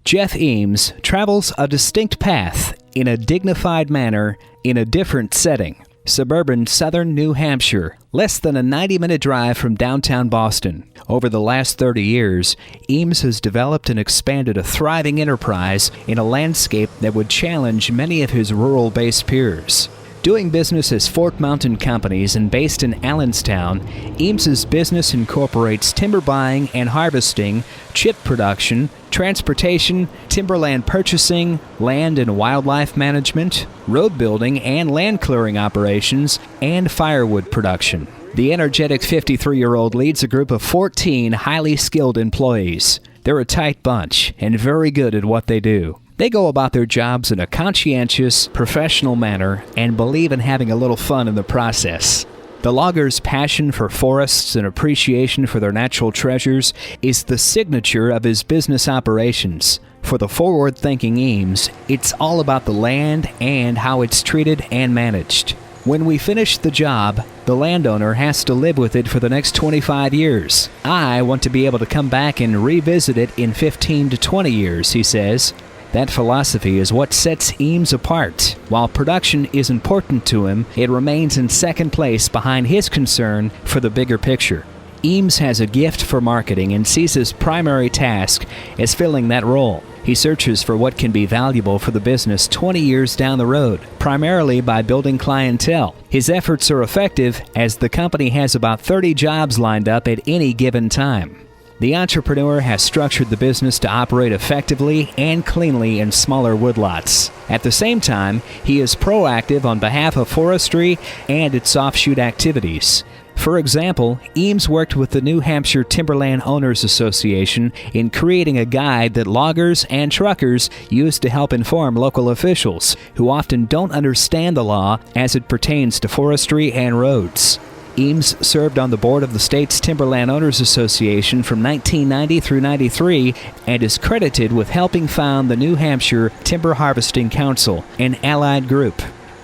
Jeff Eames travels a distinct path in a dignified manner in a different setting. Suburban southern New Hampshire, less than a 90-minute drive from downtown Boston. Over the last 30 years, Eames has developed and expanded a thriving enterprise in a landscape that would challenge many of his rural-based peers. Doing business as Fort Mountain Companies and based in Allenstown, Eames's business incorporates timber buying and harvesting, chip production, transportation, timberland purchasing, land and wildlife management, road building and land clearing operations, and firewood production. The energetic 53-year-old leads a group of 14 highly skilled employees. They're a tight bunch and very good at what they do. They go about their jobs in a conscientious, professional manner and believe in having a little fun in the process. The logger's passion for forests and appreciation for their natural treasures is the signature of his business operations. For the forward-thinking Eames, it's all about the land and how it's treated and managed. When we finish the job, the landowner has to live with it for the next 25 years. I want to be able to come back and revisit it in 15 to 20 years, he says. That philosophy is what sets Eames apart. While production is important to him, it remains in second place behind his concern for the bigger picture. Eames has a gift for marketing and sees his primary task as filling that role. He searches for what can be valuable for the business 20 years down the road, primarily by building clientele. His efforts are effective as the company has about 30 jobs lined up at any given time. The entrepreneur has structured the business to operate effectively and cleanly in smaller woodlots. At the same time, he is proactive on behalf of forestry and its offshoot activities. For example, Eames worked with the New Hampshire Timberland Owners Association in creating a guide that loggers and truckers use to help inform local officials, who often don't understand the law as it pertains to forestry and roads. Eames served on the board of the state's Timberland Owners Association from 1990 through 93 and is credited with helping found the New Hampshire Timber Harvesting Council, an allied group.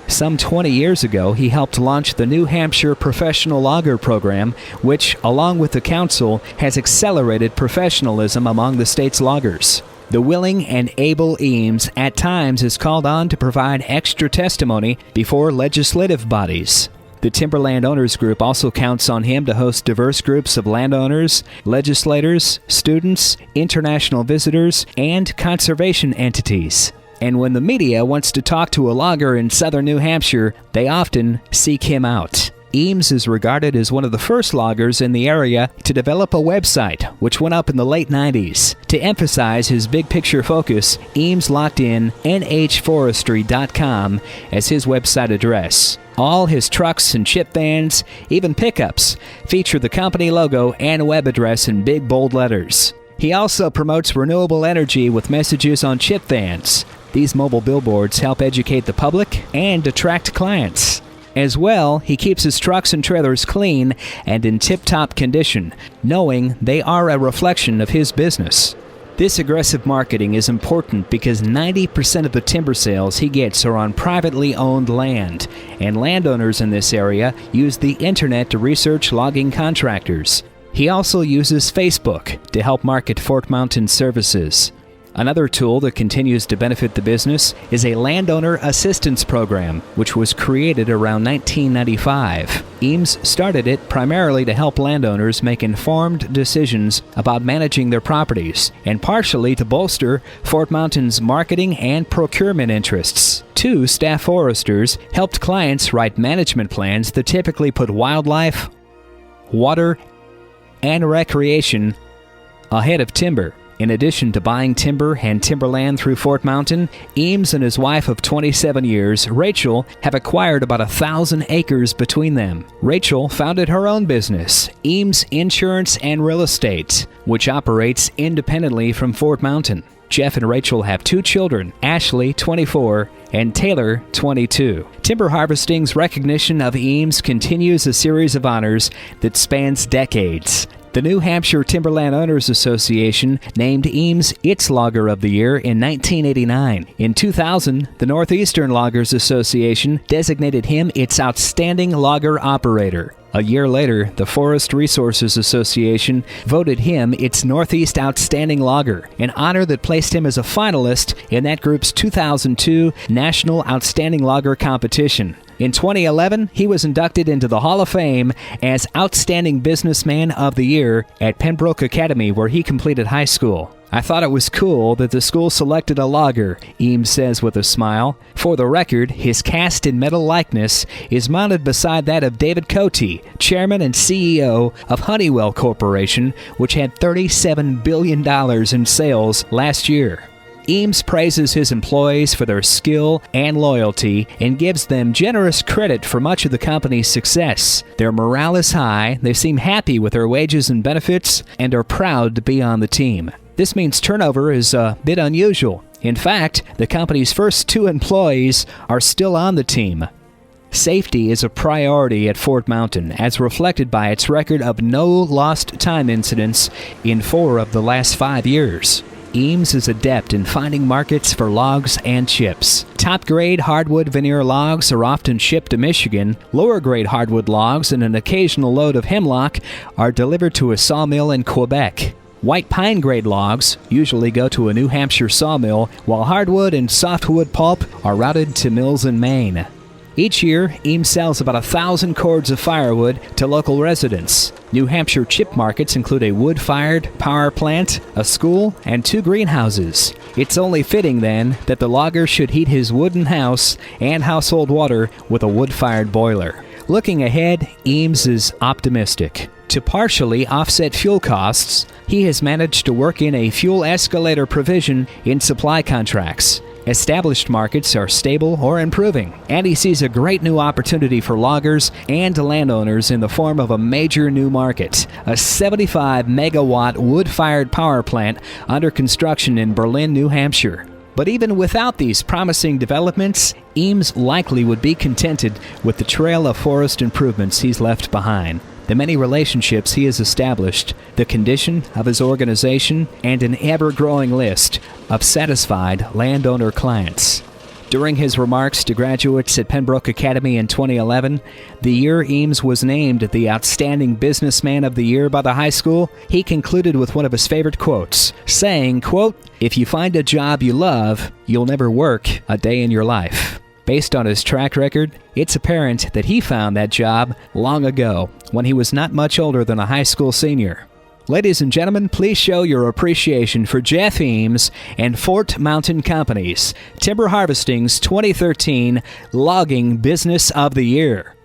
Some 20 years ago, he helped launch the New Hampshire Professional Logger Program, which, along with the council, has accelerated professionalism among the state's loggers. The willing and able Eames at times is called on to provide extra testimony before legislative bodies. The Timberland Owners Group also counts on him to host diverse groups of landowners, legislators, students, international visitors, and conservation entities. And when the media wants to talk to a logger in southern New Hampshire, they often seek him out. Eames is regarded as one of the first loggers in the area to develop a website, which went up in the late 90s. To emphasize his big-picture focus, Eames locked in nhforestry.com as his website address. All his trucks and chip vans, even pickups, feature the company logo and web address in big, bold letters. He also promotes renewable energy with messages on chip vans. These mobile billboards help educate the public and attract clients. As well, he keeps his trucks and trailers clean and in tip-top condition, knowing they are a reflection of his business. This aggressive marketing is important because 90% of the timber sales he gets are on privately owned land, and landowners in this area use the internet to research logging contractors. He also uses Facebook to help market Fort Mountain services. Another tool that continues to benefit the business is a landowner assistance program, which was created around 1995. Eames started it primarily to help landowners make informed decisions about managing their properties, and partially to bolster Fort Mountain's marketing and procurement interests. 2 staff foresters helped clients write management plans that typically put wildlife, water, and recreation ahead of timber. In addition to buying timber and timberland through Fort Mountain, Eames and his wife of 27 years, Rachel, have acquired about 1,000 acres between them. Rachel founded her own business, Eames Insurance and Real Estate, which operates independently from Fort Mountain. Jeff and Rachel have 2 children, Ashley, 24, and Taylor, 22. Timber harvesting's recognition of Eames continues a series of honors that spans decades. The New Hampshire Timberland Owners Association named Eames its Logger of the Year in 1989. In 2000, the Northeastern Loggers Association designated him its Outstanding Logger Operator. A year later, the Forest Resources Association voted him its Northeast Outstanding Logger, an honor that placed him as a finalist in that group's 2002 National Outstanding Logger competition. In 2011, he was inducted into the Hall of Fame as Outstanding Businessman of the Year at Pembroke Academy, where he completed high school. I thought it was cool that the school selected a logger, Eames says with a smile. For the record, his cast in metal likeness is mounted beside that of David Cote, chairman and CEO of Honeywell Corporation, which had $37 billion in sales last year. Eames praises his employees for their skill and loyalty and gives them generous credit for much of the company's success. Their morale is high, they seem happy with their wages and benefits, and are proud to be on the team. This means turnover is a bit unusual. In fact, the company's first 2 employees are still on the team. Safety is a priority at Fort Mountain, as reflected by its record of no lost time incidents in 4 of the last 5 years. Eames is adept in finding markets for logs and chips. Top-grade hardwood veneer logs are often shipped to Michigan. Lower-grade hardwood logs and an occasional load of hemlock are delivered to a sawmill in Quebec. White pine grade logs usually go to a New Hampshire sawmill, while hardwood and softwood pulp are routed to mills in Maine. Each year, Eames sells about 1,000 cords of firewood to local residents. New Hampshire chip markets include a wood-fired power plant, a school, and 2 greenhouses. It's only fitting, then, that the logger should heat his wooden house and household water with a wood-fired boiler. Looking ahead, Eames is optimistic. To partially offset fuel costs, he has managed to work in a fuel escalator provision in supply contracts. Established markets are stable or improving, and he sees a great new opportunity for loggers and landowners in the form of a major new market, a 75-megawatt wood-fired power plant under construction in Berlin, New Hampshire. But even without these promising developments, Eames likely would be contented with the trail of forest improvements he's left behind, the many relationships he has established, the condition of his organization, and an ever-growing list of satisfied landowner clients. During his remarks to graduates at Pembroke Academy in 2011, the year Eames was named the Outstanding Businessman of the Year by the high school, he concluded with one of his favorite quotes, saying, quote, "If you find a job you love, you'll never work a day in your life." Based on his track record, it's apparent that he found that job long ago, when he was not much older than a high school senior. Ladies and gentlemen, please show your appreciation for Jeff Eames and Fort Mountain Company's Timber Harvesting's 2013 Logging Business of the Year.